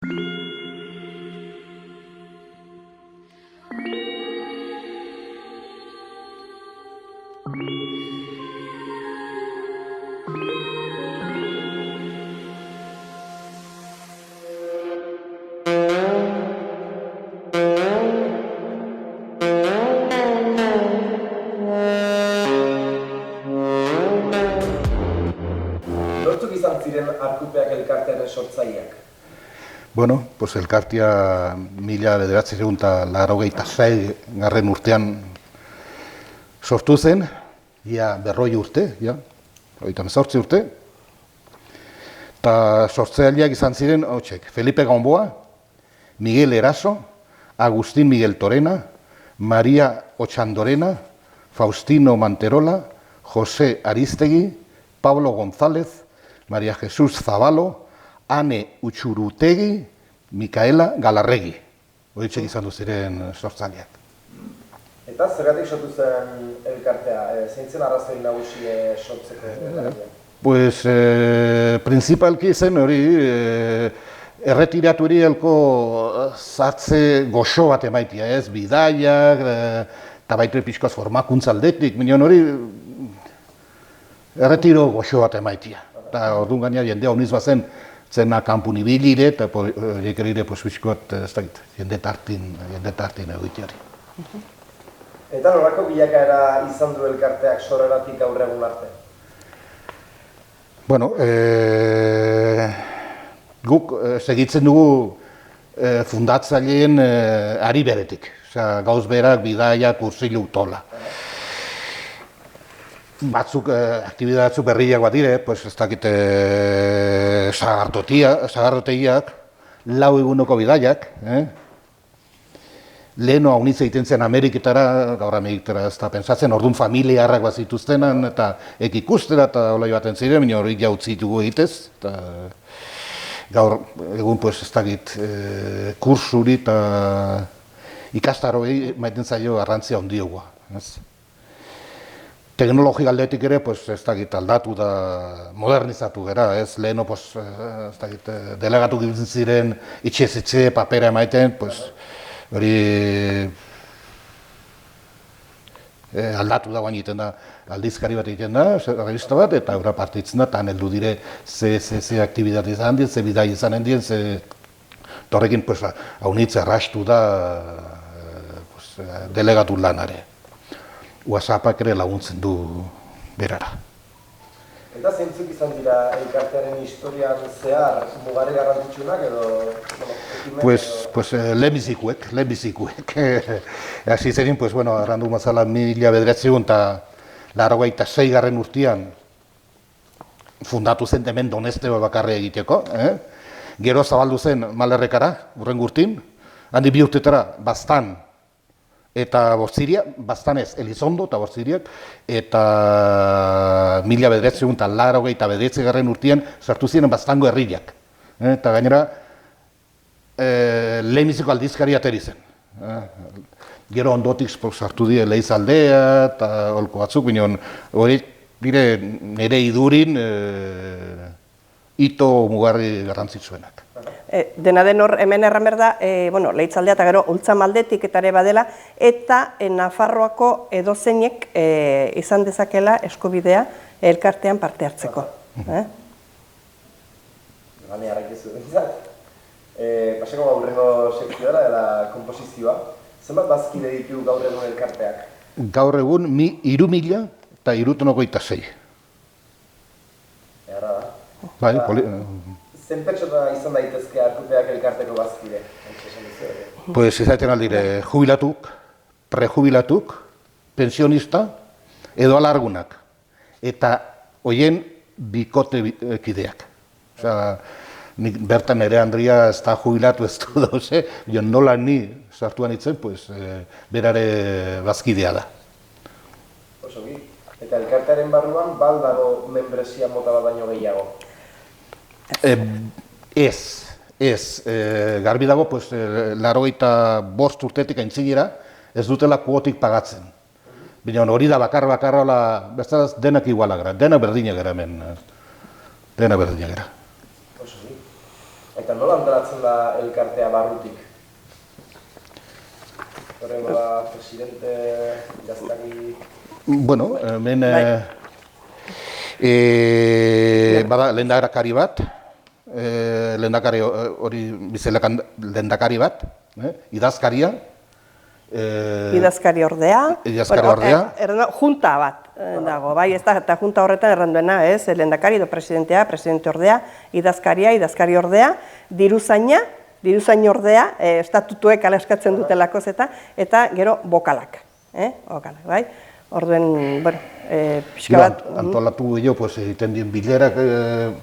Nortzuk izan ziren Arkupeak elkartearen sortzaileak? Bueno, pues elkartea 1986 garren urtean sortu zen, ja 40 urte, ja, 38 urte. Eta sortzaileak izan ziren, Felipe Gamboa, Miguel Eraso, Agustín Miguel Torena, María Ochandorena, Faustino Manterola, José Ariztegui, Pablo González, María Jesús Zabalo, Ane Utxurutegi, Mikaela Galarregi. Horietxek izan du ziren sortzaileak. Eta zergatik sortu zen elkartea? Zeintzen arrazoi nagusi sortzeko? Pues, principalki zen hori, erretiratu elko zatze goxo bat emaitia, ez? Bidaiak, eta baitu pixkoaz formakuntza aldetik, minion hori, erretiro goxo bat emaitia. Eta orduan gaina jendea honiz bazen, zena kanpun ibilire, eta horiek erire pixkoat, ez dakit, jende tartin egiteari. Eta norako bilakaera izan du elkarteak sorreratik gaur egun arte? Bueno, guk segitzen dugu fundatzaileen ari beretik. Osea, gauz berak, bidaia, kursilu, tola. Batzuk, aktibidade batzuk berriak bat dire, pues ez dakite sagardotegiak, 4 eguneko bidaiak, leheno haunitza egiten zen Ameriketara, gaur Ameriketara ez da pentsatzen, orduan familiarrak bat zituztenan, eta ikustera eta olai baten ziren, baina hori jautzi ditugu egitez, eta gaur egun pues ez dakit kursuri eta ikastaroi maiten zaio garrantzia handioa. Teknologia aldetik ere, pues ez dakit aldatu da, modernizatu gara, ez leheno, pues ez dakit delegatu giltzen ziren itxe papera emaiten, pues hori aldatu da guain egiten da, aldizkari bat egiten da, revista bat, eta eura partitzen da, eta heldu dire ze aktibidade izan dien, ze bidai izan dien, ze torrekin haunitz errastu da delegatu lanare. WhatsAppak ere laguntzen du berara. Eta zeintzuk izan dira elkartearen historian zehar mugarri garrantzitsunak edo? Pues lehenbizikuek. Hasi zerin, pues bueno, arrandu mazala 1986 garren urtean fundatu zen hemen Doneste bakarre egiteko. Gero zabaldu zen Malerrekara, urren gurtin, handi 2 urtetara Baztan eta Bortziria, Baztan ez, Elizondo eta Bortziriak, eta 1989 garren urtean sartu ziren Baztango herriak. Eta gainera, lehenbiziko aldizkari ateri zen. Gero ondotik sartu die Leizaldea eta holko batzuk, baina hori dire nire idurin hito mugarri garrantzitsuenak. Dena den hor, hemen erran berda, Leitzaldea eta gero Ultzamaldetik eta ere badela, eta Nafarroako edozeinek izan dezakela eskubidea elkartean parte hartzeko. Gane harrakizu dintzat. Paseko gaurrengo sekzioa dela komposizioa. Zenbat bazkide ditu gaur egun elkarteak? Gaur egun 3.096. Erra da. Bai, zen pertsona izan daitezke Arkupeak elkarteko bazkide? Pues izaten aldire jubilatuk, prejubilatuk, pensionista edo alargunak. Eta hoien bikote kideak. Osea, bertan ere Andria ez da jubilatu ez du dauze, nola ni sartuan itzen, pues berare bazkidea da. Osoki. Eta elkartearen barruan, bal dago membresia mota bat baino gehiago? Ez, garbi dago, 85 urtetik aintzinera ez dutela kuotik pagatzen. Baina hori da bakarra, bestaz denak iguala gara, denak berdina gara hemen. Denak berdina gara. Eta nola antolatzen da elkartea barrutik? Horrengo da, presidente, idazkari... Bueno, hemen bada lehendakari bat, lehendakari hori bizelekan lehendakari bat, idazkaria. Idazkari ordea. Idazkari ordea. Junta bat dago, bai, ez da, eta junta horretan erranduena, ez, lehendakari edo presidentea, presidente ordea, idazkaria, idazkari ordea, diruzaina ordea, estatutuek alaskatzen dutelakoz eta gero bokalak, bokalak, bai? Orduen, bueno, pixka bat... Antolatu gehiago, pues, egiten dien bilerak,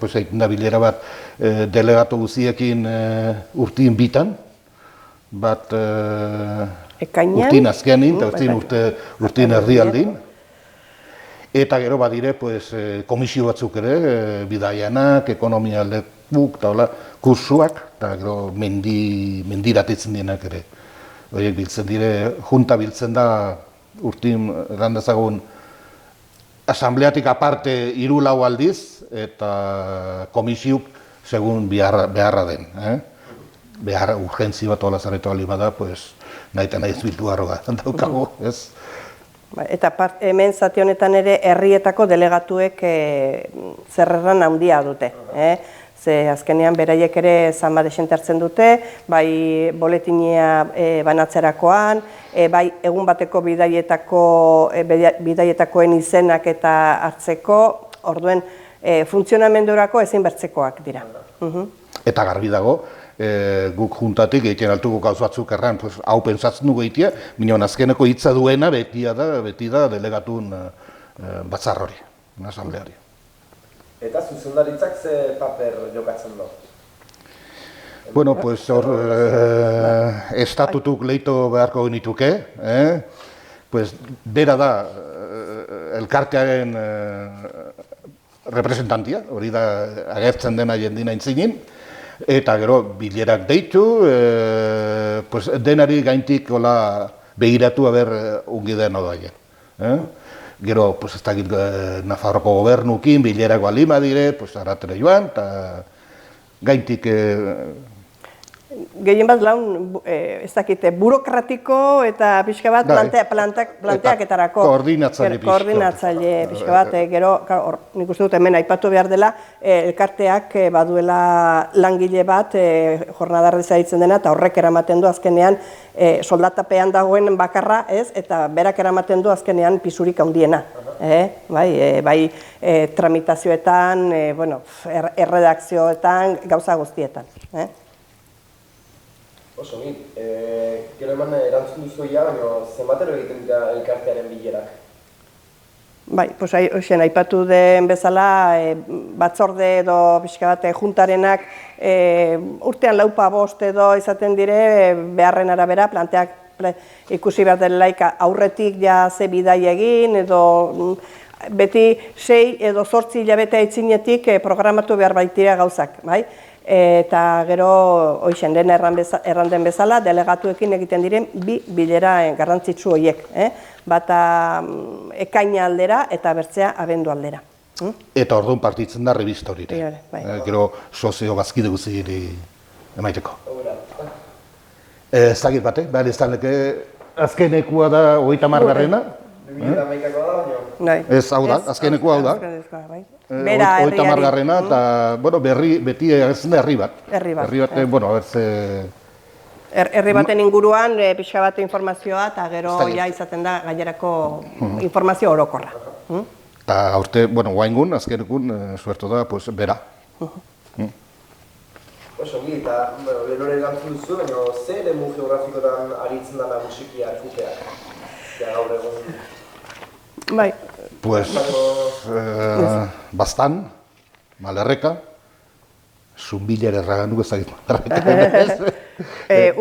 pues, egiten da bilera bat delegatu guziekin urtien bitan, bat urtien azkenin, eta urtien erdialdin. Eta gero badire, pues, komisio batzuk ere, bidaianak, ekonomia lekuk, eta hola, kursuak, eta gero mendiratetzen dienak ere. Horiek biltzen dire, junta biltzen da, urtin erandezagun, asambleatik aparte 3-4 aldiz, eta komisiuk segun beharra den. Behar urgentzi bat hola zarretu aldi bada, pues, nahi eta nahi zuitu garroga daukago, ez? Eta hemen zati honetan ere herrietako delegatuek zerreran handia dute. Ze azkenean beraiek ere zanba desente hartzen dute, bai boletinia banatzerakoan, bai egun bateko bidaietakoen izenak eta hartzeko, orduen funtzionamendurako ezin bertzekoak dira. Eta garbi dago, guk juntatik egiten altuko gauz batzuk erran, hau pentsatzen dugu egitea, minon azkeneko hitza duena beti da delegatun batzar hori, asambleari. Eta zuzendaritzak ze paper jokatzen du? Bueno, pues hor estatutuk leito beharko genituke, pues bera da elkartearen representantia, hori da agertzen dena jendina intzinin, eta gero bilerak deitu, pues denari gaintik begiratu haber ungi den odaien. Gero, pues ez dakit Nafarroko gobernukin, bilerako alima dire, pues aratere joan, eta gaintik... Gehien bat laun, ez dakite, burokratiko eta pixka bat planteaketarako. Koordinatzaile pixka. Koordinatzaile pixka bat, gero, nik uste dut hemen aipatu behar dela, elkarteak baduela langile bat, jornadarreza ditzen dena, eta horrek eramaten du azkenean soldatapean dagoen bakarra, ez, eta berak eramaten du azkenean pisurik handiena. Bai, tramitazioetan, erredakzioetan, gauza guztietan. Oso, gero eman erantzun duzu baina zenbatero egiten dira elkartearen bilerak? Bai, hoxen, aipatu den bezala, batzorde edo pixka bat juntarenak urtean 4-5 edo izaten dire beharren arabera ikusi behar delaik aurretik ja ze bidai egin edo beti 6 edo 8 hilabete aitzinetik programatu behar baitira gauzak, bai? Eta gero, hoxen, den erran den bezala, delegatuekin egiten diren bi bilera garrantzitsu horiek. Bata ekaina aldera eta bertzea abendu aldera. Eta orduan partitzen da revista hori. Gero sozio bazkide guzti emaiteko. Ez dakit bate, behar ez taleke azkenekua da 30. 2011koa da baino? Ez, hau da, azkenekua hau da. 30. eta, bueno, beti agertzen da herri bat. Herri bat, bueno, abertze... Herri baten inguruan, pixka bat informazioa, eta gero ja izaten da gainerako informazio orokorra. Eta aurte, bueno, guaingun, azkenekun, suertu da, pues, bera. Oso, eta lehore erantzun duzu, baina ze eremu geografikotan aritzen da nagusiki arkuteak? Gaur egun... Bai. Pues, bastan, Malerreka, Zunbiler erragandu ezagit Malerreka.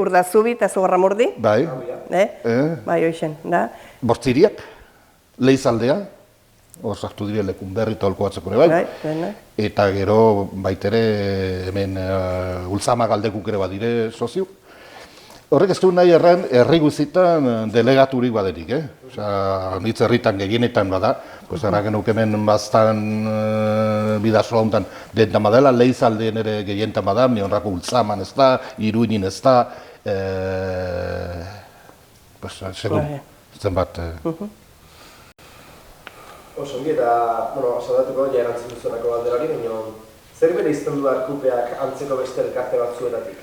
Urdazubi eta Zugarramurdi. Bai. Bai, hoxen, da. Bortziriak, Leizaldea, hor sartu dire lekun berri eta holko batzeko ere bai. Eta gero baitere hemen Ultzama galdekuk ere badire soziuk. Horrek ez du nahi herri guzitan delegaturik baderik, Osea, nitz herritan gehienetan bada, pues erraken hemen bastan bidazoa honetan dentama dela, Leizaldeen ere gehientama da, nionrako Ultzaman ez da, Iruinin ez da, pues, segun, zenbat. Oso ongi, eta, saldatuko, ja erantzun duzunako galderari, baina zer bere izten du Arkupeak antzeko beste elkarte batzuetatik?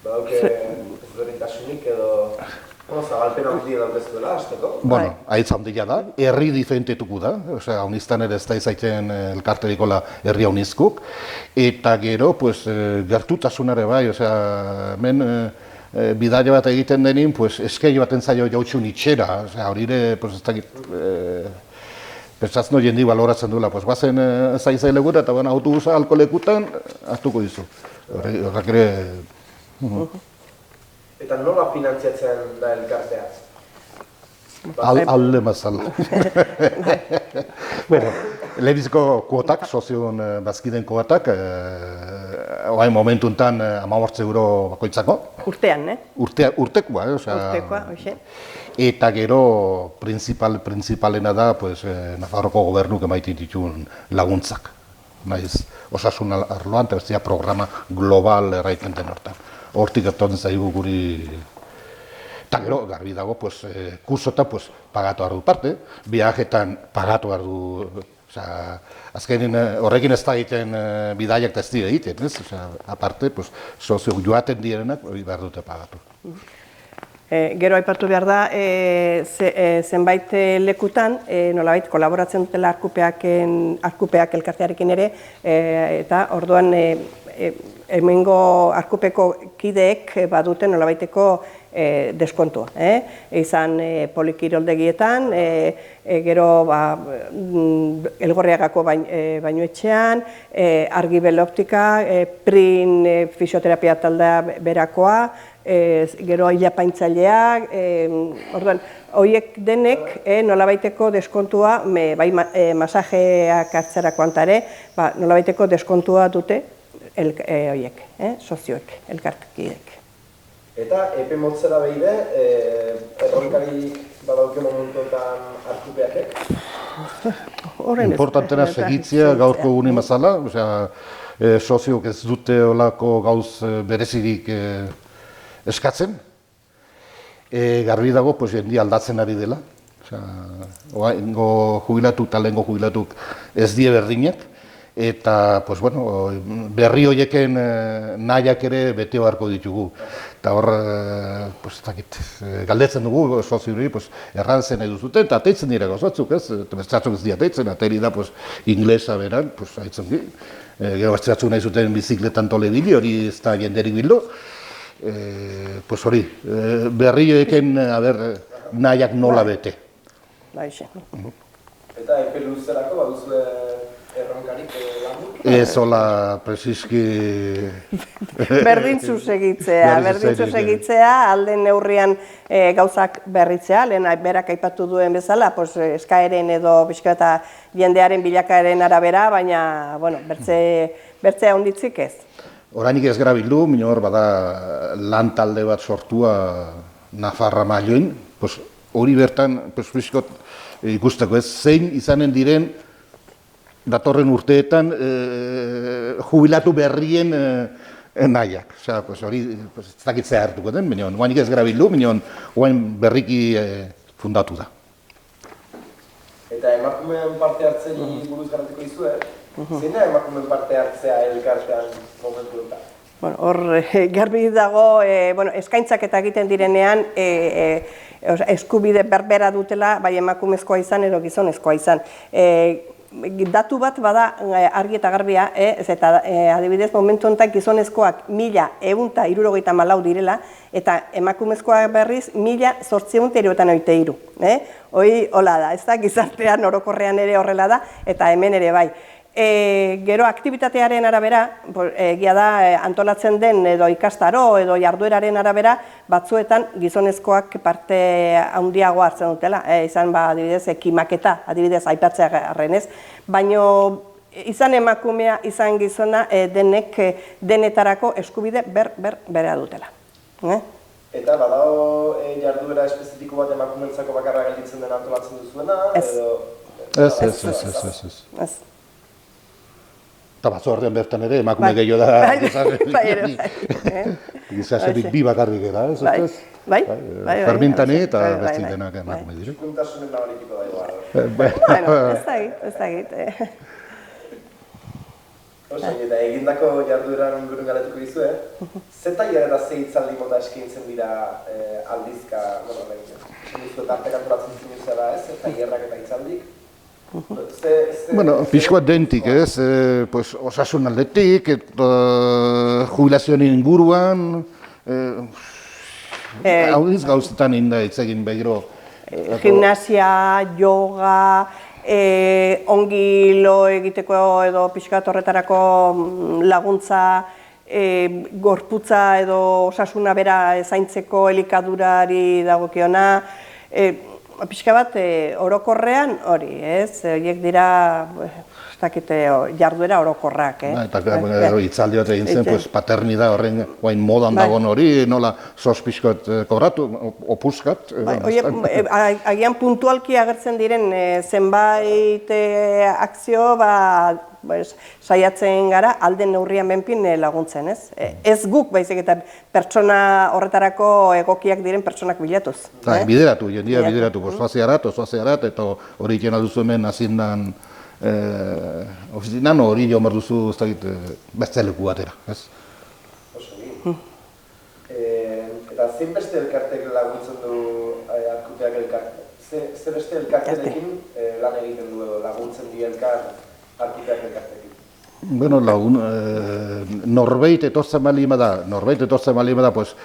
Badauke ezberdintasunik edo zabalpen handia daukezuela, hasteko? Bueno, haitz handia da, herri diferentetuko da, osea, hauniztan ere ez da izaiten elkarterikola herri haunizkuk, eta gero, pues, gertutasunare bai, osea, hemen bidaia bat egiten denin, pues, eskei baten zaio jautxun itxera, osea, hori ere, pues, ez dakit, pentsatzen jendi baloratzen duela, pues, bazen zaizai legura, eta bueno, autobusa alkolekutan, hartuko dizu. Horrak ere... Eta nola finantziatzen da elkartea? Alde mazal. Bueno, lehenbiziko kuotak, sozioen bazkiden kuotak, oain momentuntan 15 euro bakoitzako. Urtean, Urtekoa, Urtekoa, hoxe. Eta gero, principalena da, pues, Nafarroko gobernuk emaiten dituen laguntzak. Naiz, osasun arloan, eta bestia programa global erraiten den hortan. Hortik etortzen zaigu guri... Eta gero, garbi dago, pues, kursota, pues, pagatu behar du parte, viajetan pagatu behar du, osea, azkenin horrekin ez da egiten bidaiak eta ez dira egiten, ez? Osea, aparte, pues, sozio joaten direnak behar dute pagatu. Gero aipatu behar da, zenbait lekutan, nolabait, kolaboratzen dutela Arkupeak elkartearekin ere, eta orduan hemengo Arkupeko kideek baduten nolabaiteko deskontua. Izan polikiroldegietan, gero Elgorriagako bainuetxean, Argibel Optika, Prin fisioterapia taldea berakoa, gero hilapaintzaileak, orduan, horiek denek nolabaiteko deskontua, bai masajeak hartzerako antare, nolabaiteko deskontua dute horiek, sozioek, elkartekideek. Eta epe motzera behide, erronkarik badauke momentuetan Arkupeakek? Importantena segitzea gaurko gune mazala, soziok ez dute olako gauz berezirik eskatzen. Garbi dago, jendia aldatzen ari dela. Oaingo jubilatuk eta lehengo jubilatuk ez die berdinak. Eta, berri horieken nahiak ere bete beharko ditugu. Eta hor, galdetzen dugu soziuri, errantzen nahi duzuten, eta ateitzen dira gauzatzuk, ez? Besteratzuk ez dira ateitzen, ateri da inglesa beran, haitzen di. Gero besteratzuk nahi zuten bizikletan toledili, hori ez da jenderik bildu. Hori, berri horieken nahiak nola bete. Eta epe luzerako baduzue erronkarik landuk? Ez hola, presiski... Berdintzu segitzea, alden neurrian gauzak berritzea, lehen berak aipatu duen bezala, eskaeren edo pixka jendearen bilakaeren arabera, baina, bertzea onditzik ez. Orainik ez gara bildu, minor bada lan talde bat sortua Nafarra mailoin, hori bertan, ikusteko ez, zein izanen diren datorren urteetan jubilatu berrien nahiak. Hori ez dakitzea hartuko den, oainik ez gara bildu, oain berriki fundatu da. Eta emakumeen parte hartzen buruz garantiko izue, zein da emakumeen parte hartzea elkartean momentuetan? Hor, garbi dago, eskaintzak eta egiten direnean, eskubide berbera dutela, bai emakumezkoa izan edo gizonezkoa izan. Datu bat bada argi eta garbia, eta adibidez momentu honetan gizonezkoak 1.174 direla, eta emakumezkoak berriz 1.873. Hoi hola da, ez da, gizartean orokorrean ere horrela da, eta hemen ere bai. Gero aktibitatearen arabera, egia da antolatzen den edo ikastaro edo jardueraren arabera, batzuetan gizonezkoak parte handiagoa hartzen dutela, izan adibidez ekimaketa, adibidez aipatzea garrenez, baino izan emakumea, izan gizona denetarako eskubide bera dutela. Eta badago jarduera espezifiko bat emakumeentzako bakarra gelditzen den antolatzen duzuena, edo... Ez. Eta batzordean bertan ere, emakume gehiago da gizaserik bi bakarrik gara, ez? Bai. Fermintani eta besti denak emakume dire. Kuntasunen nabarikiko da Ez da egit. Eta egindako jardueran ingurun galetuko dizue, ze tailer eta ze hitzaldi mota eskaintzen dira aldizka, tarteka antolatzen zinuzela ez, tailerrak eta hitzaldik? Bueno, pixkoa dentik, ez? Osasun aldetik, jubilazioen inguruan, hau diz gauzetan inda hitz egin behiro. Gimnasia, yoga, ongi lo egiteko edo pixkat horretarako laguntza, gorputza edo osasuna bera zaintzeko elikadurari dagokiona, pixka bat orokorrean hori, ez? Horiek dira jarduera orokorrak, Eta hitzaldi bat egin zen, paternida horren guain modan dagoen hori, nola sos pixkot kobratu, opuskat. Agian puntualki agertzen diren zenbait akzio, saiatzen gara alden neurrian benpin laguntzen, ez? Ez guk, baizik eta pertsona horretarako egokiak diren pertsonak bilatuz. Bideratu, jendia bideratu, zoazearat, eta hori ikena duzu hemen azindan ofizinan hori jo merduzu beste leku batera, ez? Oso egin. Eta zein beste elkartek laguntzen du Arkupeak elkarte? Ze beste elkarterekin lan egiten du edo laguntzen di elkar Arkupeak elkartekin? Bueno, norbait etortzen bali bada,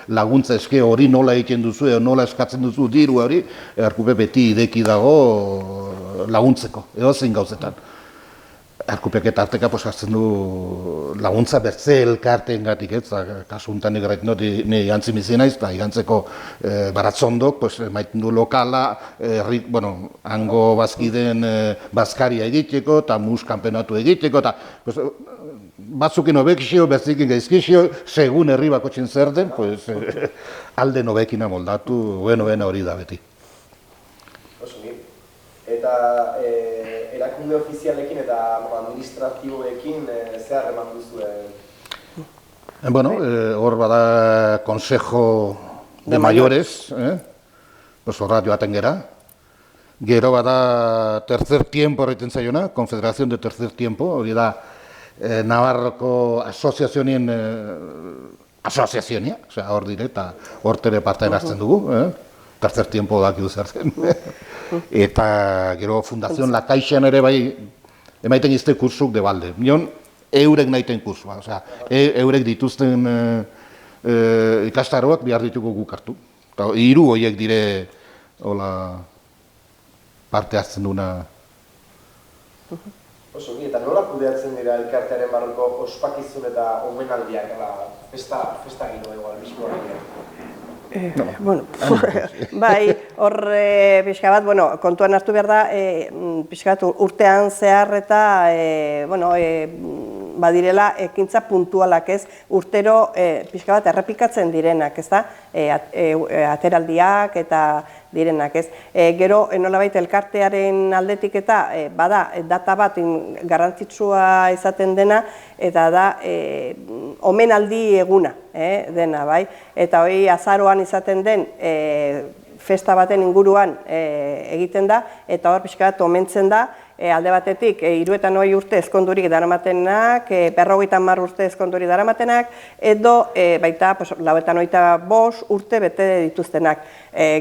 laguntza eske hori nola egiten duzu edo nola eskatzen duzu diru hori, Arkupe beti ideki dago laguntzeko, edo zein gauzetan. Arkupeak eta arteka hartzen du laguntza bertze elkarteen gatik, ez? Kasu honetan nik nire jantzi bizien naiz, eta igantzeko baratzondok, maiten du lokala, hango bazkideen bazkaria egiteko, eta mus kanpenatu egiteko, eta batzukin hobekizio, bertzikin gaizkizio, segun herri bakotxin zer den, alde nobekina moldatu, buena hori da beti. Eta erakunde ofizialekin eta administratiboekin ze harreman duzu? Bueno, hor bada Consejo de Mayores, horra joaten gera. Gero bada Tercer Tiempo horreiten zaiona, Confederación de Tercer Tiempo, hori da Navarroko asoziazionien hor dire, eta hor tere parte erazten dugu. Tercer Tiempo dakidu zer zen. Eta gero Fundación La Caixan ere bai emaiten izte kursuk de balde. Nion, eurek nahiten kursua, eurek dituzten ikastaroak behar dituko guk hartu. Eta hiru horiek dire parte hartzen duna. Oso, eta nola kudeatzen dira elkartearen barruko ospakizun eta omenaldiak, festa gino egoal, mismo bai, hor pixka bat, kontuan hartu behar da, pixka bat urtean zehar eta badirela ekintza puntualak, ez? Urtero pixka bat errepikatzen direnak, ez da? Ateraldiak eta direnak, ez? Gero, nolabait elkartearen aldetik eta bada data bat garrantzitsua izaten dena, eta da omenaldi eguna dena, bai? Eta hori azaroan izaten den festa baten inguruan egiten da, eta hor pixka bat omentzen da, alde batetik 70 urte ezkondurik daramatenak, 50 urte ezkondurik daramatenak, edo baita 95 urte bete dituztenak.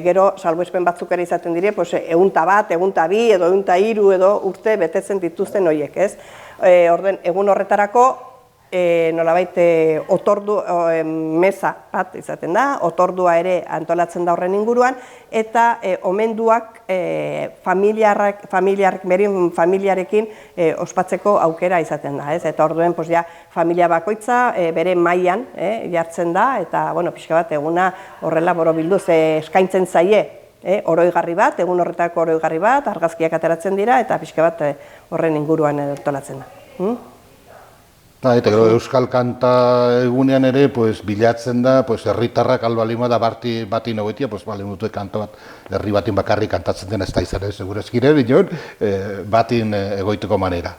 Gero, salbuespen batzuk ere izaten dire, 101, 102 edo 103 edo urte betetzen dituzten horiek, ez? Egun horretarako, nolabait otordu meza bat izaten da, otordua ere antolatzen da horren inguruan, eta omenduak familiarekin ospatzeko aukera izaten da, ez? Eta orduen familia bakoitza bere mailan jartzen da, eta pixka bat eguna horrela borobilduz eskaintzen zaie oroigarri bat, egun horretako oroigarri bat, argazkiak ateratzen dira, eta pixka bat horren inguruan antolatzen da. Eta gero Euskal Kanta egunean ere, bilatzen da, herritarrak albalima da bati nagoetia, balen dute kanta bat, herri batin bakarrik kantatzen den ez da izan, segurezkire, bineon, batin egoiteko manera.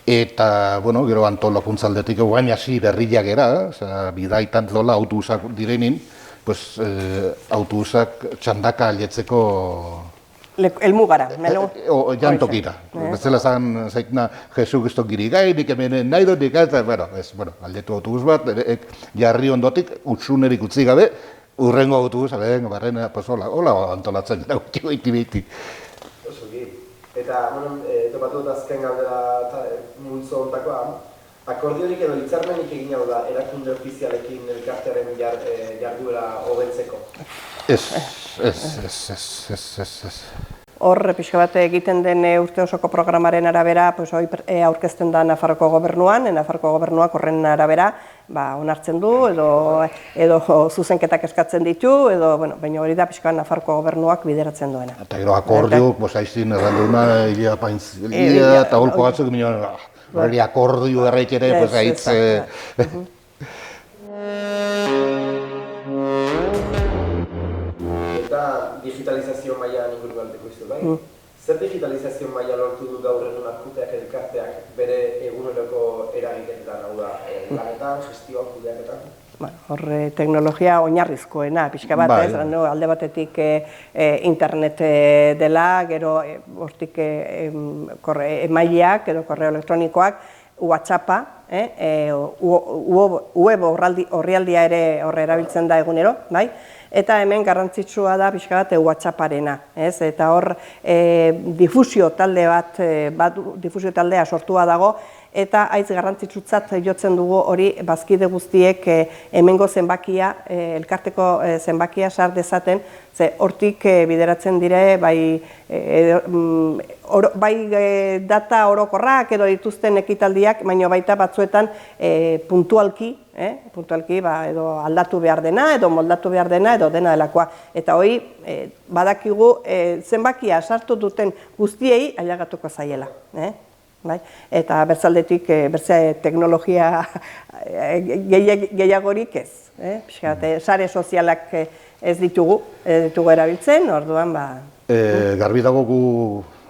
Eta, gero antolakuntzaldetik, guain hasi berriak era, bidaitan dola autobusak direnin, autobusak txandaka aletzeko Elmugara, jantokira. Bezala zan zaitna Jesu Kristo girigai, nik hemen nahi dut, aldetu autobus bat, jarri ondotik, utsunerik utzi gabe, urrengo autobus, barren, hola antolatzen, goiti behiti. Eta, topatu dut azken galdera multzo ontakoa, akordiorik edo hitzarmenik egin hau da, erakunde ofizialekin elkartearen jarduera hobetzeko? Ez. Hor, pixka bat egiten den urte osoko programaren arabera, aurkezten da Nafarroko gobernuan, Nafarroko gobernuak horren arabera onartzen du, edo zuzenketak eskatzen ditu, baina hori da pixka Nafarroko gobernuak bideratzen duena. Eta gero akordio, haizin erranduna, hilia eta holko batzuk, hori akordio erraik ere, haitz... Digitalizazio maila inguru galteko izu, bai? Zer digitalizazio maila lortu du gaur egun arkuteak elkarteak bere eguneroko eragiketan, hau da, lanetan, gestioak, kudeaketan? Horre teknologia oinarrizkoena, pixka bat, alde batetik internet dela, gero hortik emailak edo korreo elektronikoak, WhatsAppa, web orrialdia ere horre erabiltzen da egunero, bai? Eta hemen garrantzitsua da pixka bat WhatsApparena, eta hor difusio taldea sortua dago, eta haitz garrantzitsutzat jotzen dugu hori bazkide guztiek hemengo zenbakia, elkarteko zenbakia sar dezaten, ze hortik bideratzen dire bai data orokorrak edo dituzten ekitaldiak, baina baita batzuetan puntualki edo aldatu behar dena, edo moldatu behar dena, edo dena delakoa. Eta hori badakigu zenbakia sartu duten guztiei ailegatuko zaiela. Eta bertzaldetik teknologia gehiagorik ez. Sare sozialak ez ditugu erabiltzen, orduan garbi dago gu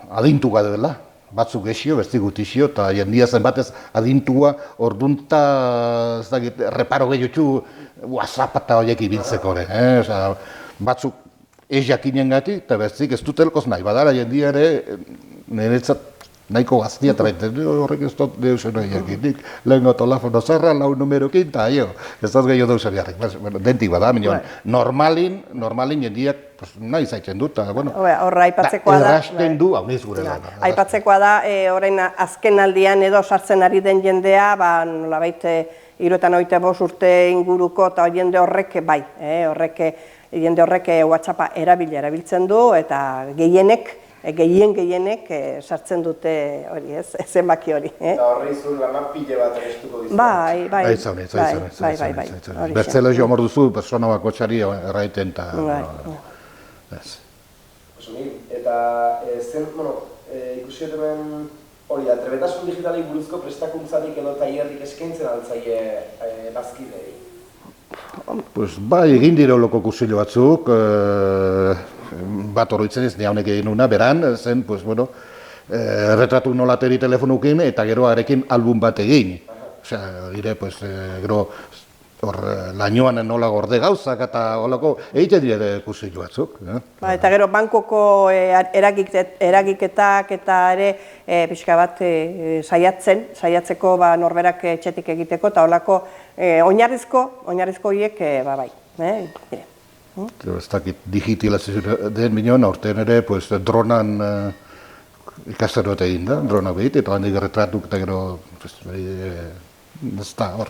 adintuga dela, batzuk gesio, besti gutizio, eta jendia zenbatez adintua ordunta reparo gehiotu WhatsApp eta horiek ibiltzeko. Batzuk ez jakinen gati, eta bestik ez dutelkoz nahi, badara jendia ere niretzat nahiko gaztia traiten, horrek ez dut deusen jakinik, lehenko telefono zarra, lau numerokin, eta ez dut gehiago deusen jarrik. Dentik bada, normalin jendiak nahi zaitzen dut, horra aipatzekoa da. Errasten du, hau niz gure da. Aipatzekoa da, orain azken aldian edo sartzen ari den jendea, nolabait 75 urte inguruko eta jende horrek bai, jende horrek WhatsAppa erabiltzen du, eta gehienek sartzen dute hori, zenbaki hori. Eta horri zuen lanak pile bat egestuko dizu. Bai. Bertzela jo amor duzu, persona bako txari erraiten eta... Eta ikusi hemen hori da, trebetasun digitalei buruzko prestakuntzarik edo tailerrik eskaintzen altzaile bazkidei? Bai, egin dire holoko kursillo batzuk, bat oroitzen ez, neaunek egin una, beran, zen, retratu nolateri telefonukin, eta gero arekin album bat egin. Osea, gero, lainoan nola gorde gauzak, eta holako, egiten dire kursillo batzuk. Eta gero, bankoko eragiketak eta ere, pixka bat saiatzeko norberak etxetik egiteko, eta holako, oinarrizko horiek, bai. Ez dakit digitalizazio den minon, aurten ere dronan ikastaroet egin da, drona behit, eta handik retratuk eta gero, ez da hor,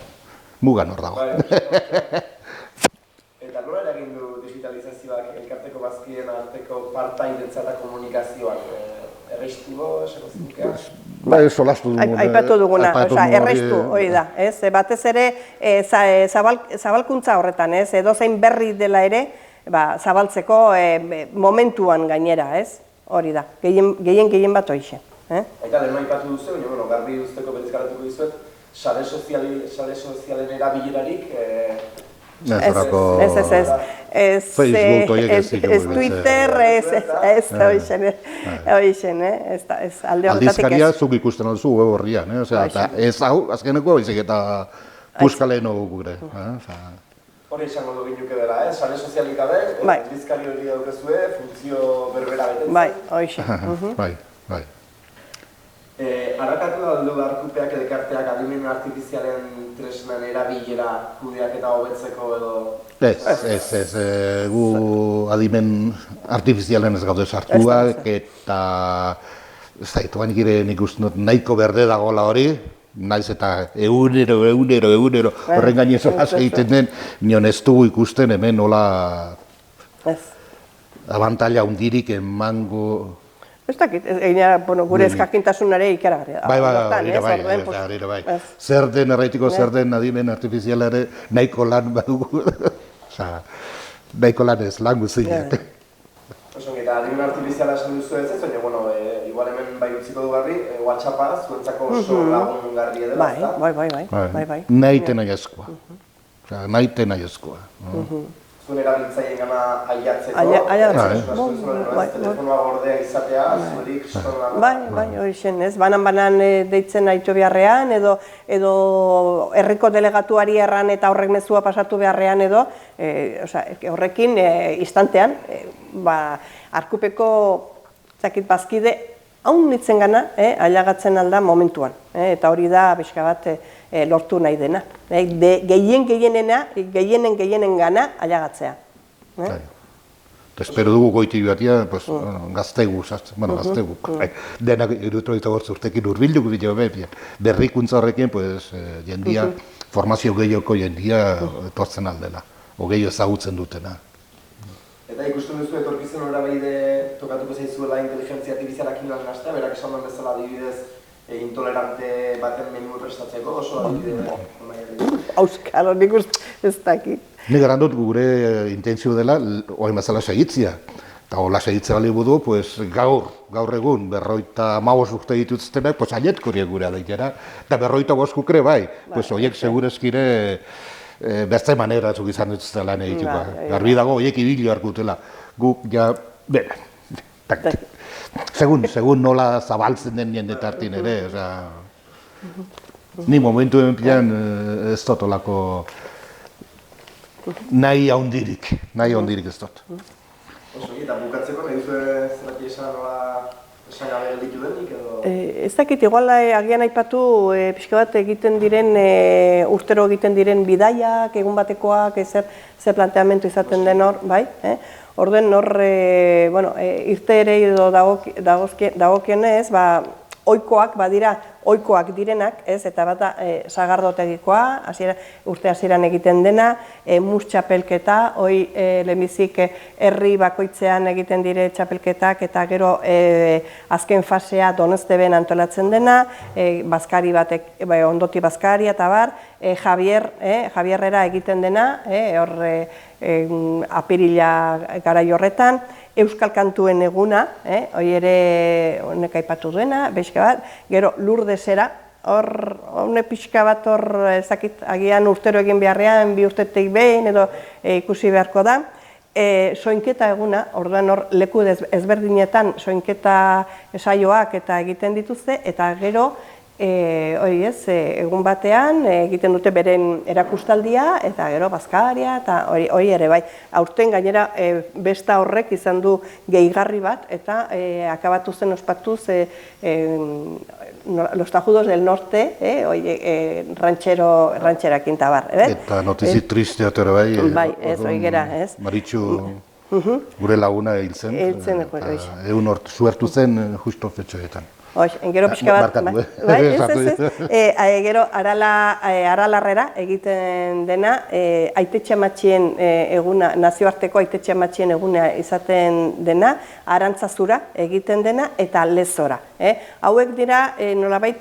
mugan hor dago. Eta nola eragin du digitalizazioak elkarteko bazkideen arteko partaidetzat eta komunikazioak? Erreistu esako zinukea? Solastu dugun. Aipatu duguna, erreistu, hori da. Batez ere, zabalkuntza horretan, edozein berri dela ere, zabaltzeko momentuan gainera, hori da. Gehien bat hoixe. Eta lehen maipatu duzu, baina, bueno, garbi usteko berriz galatuko dizuet, sare sozialen erabilerarik... Ez Twitter, ez hoixen, ez alde horretatik ez. Aldizkaria zuk ikusten duzu web horrian, ez hau, azkeneko baizik eta puskaleno gure. Hori izango du ginuke dela, sare sozialik gabe, aldizkari hori daukezue, funtzio berbera betetzen. Bai, hoixen. Bai. Arakatu da aldo Arkupeak elkarteak adimen artifizialen tresnen erabilera kudeak eta hobetzeko edo... Ez, gu adimen artifizialen ez gaude sartuak eta... Ez da, itoan gire nik uste dut nahiko berde dagoela hori, naiz eta egunero horren gainezola egiten den, nion ez dugu ikusten hemen nola abantaila hundirik emango... Ez dakit, gure eskakintasunare ikaragarria. Bai. Zer den erraitiko, zer den adimen artifizialare nahiko lan badugu. Nahiko lan ez, lan guziak. Eta adimen artifiziala esan duzu ez ez, baina, igual hemen bai utziko du garri, WhatsAppa zuentzako oso lagun garri edela, ez da? Bai. Nahiten aiezkoa. Nahiten aiezkoa. Zuen erabiltzaien gana aiatzeko, telefonoa gordea izatea, zuerik sonan... Bai, hori zen, ez? Banan deitzen aitu beharrean, edo herriko delegatuari erran eta horrek mezua pasatu beharrean edo, horrekin instantean, Arkupeko bazkide haun nitzen gana, ailegatzen alda momentuan, eta hori da pixka bat lortu nahi dena. Gehienen gana ailegatzea. Espero dugu goiti batia, gaztegu, denak irutroita urtekin urbilduko bideo behian. Berrikuntza horrekin, jendia, formazio gehioko jendia etortzen aldela, o gehiago ezagutzen dutena. Eta ikusten duzu etorkizun horabeide tokatuko zaizuela inteligentzia artifizialak lan gaztea, berak esan den bezala adibidez intolerante baten menu prestatzeko, oso adibidez? Auskalo, nik uste ez dakit. Nik garandut gure intentzio dela, oain bezala segitzia. Eta hola segitzea bali budu, gaur egun, 55 urte dituztenak, aietkoria gure adaitera, eta 55 kre bai, horiek segurezkire beste manera zuk izan dituzte lan egiteko. Garbi dago, horiek ibili harkutela. Guk, segun nola zabaltzen den jendetartin ere, ni momentu empilan ez dut olako nahi haundirik ez dut. Eta bukatzeko, nahi duzu zerraki esan nola esan gabe gelditu denik edo? Ez dakit, igual agian aipatu pixka bat egiten diren, urtero egiten diren bidaiak, egun batekoak, zer planteamentu izaten den hor, bai? Orduen hor, irte ere edo dagokionez, oikoak badira, oikoak direnak, eta bata sagardotegikoa, urte hasieran egiten dena, mus txapelketa, hoi lehenbizik herri bakoitzean egiten dire txapelketak, eta gero azken fasea Donosteben antolatzen dena, bazkari batek, ondoti bazkari eta bar, Javierrera egiten dena, hor apirila garai horretan, Euskal Kantuen eguna, hori ere honek aipatu duena, pixka bat, gero Lurdesera, hor pixka bat hor ezakit agian urtero egin beharrean, 2 urtetik behin edo ikusi beharko da. Soinketa eguna, orduan hor leku ezberdinetan soinketa saioak eta egiten dituzte, eta gero egun batean egiten dute beren erakustaldia eta gero bazkaria eta hori ere bai. Aurten gainera besta horrek izan du gehigarri bat eta akabatu zen ospatuz Los Tajudos del Norte, rancherakin tabar. Eta notizi triste atera bai. Bai, ez, hori gera, ez. Maritxu gure laguna hil zen. Egun hor suertu zen justo fetxoetan. Gero pixka bat, gero Aralarrera egiten dena, aitetxe-matxien eguna, nazioarteko aitetxe-matxien eguna izaten dena, Arantzazura egiten dena eta Lezora. Hauek dira nolabait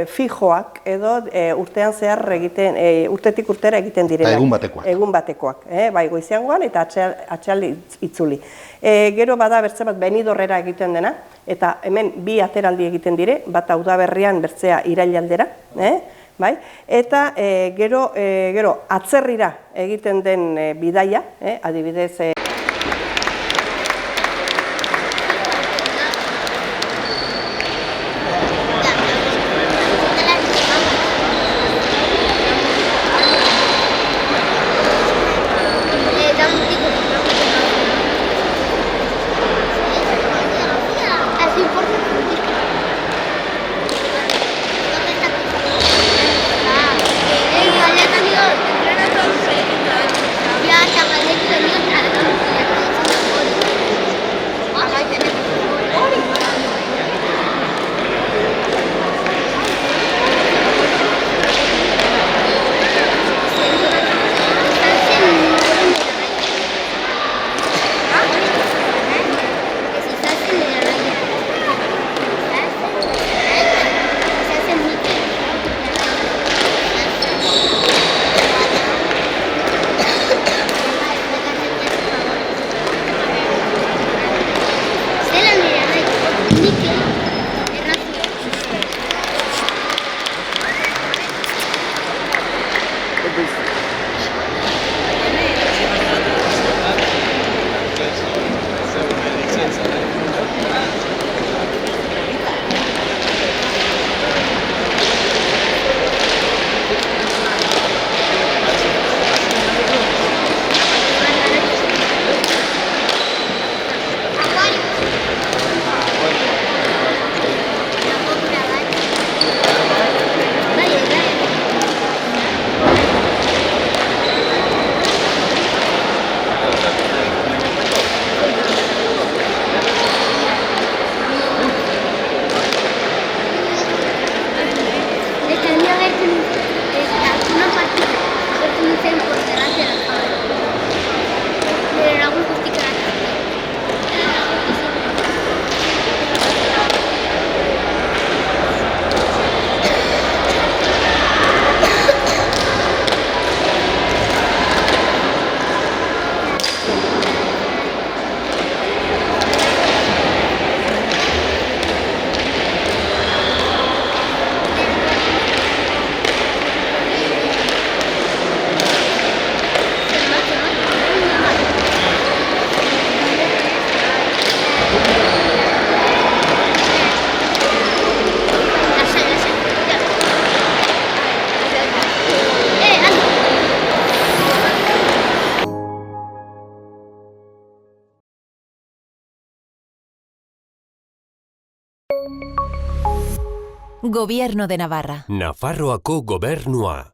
fijoak edo urtean zehar egiten, urtetik urtera egiten direla. Egun batekoak. Bai, goizean goan eta atxal itzuli. Gero bada bertze bat Benidorrera egiten dena, eta hemen bi ateraldi egiten dire, bata udaberrian bertzea irailaldera, bai? Eta gero atzerrira egiten den bidaia, adibidez, Gobierno de Navarra. Nafarroako gobernua.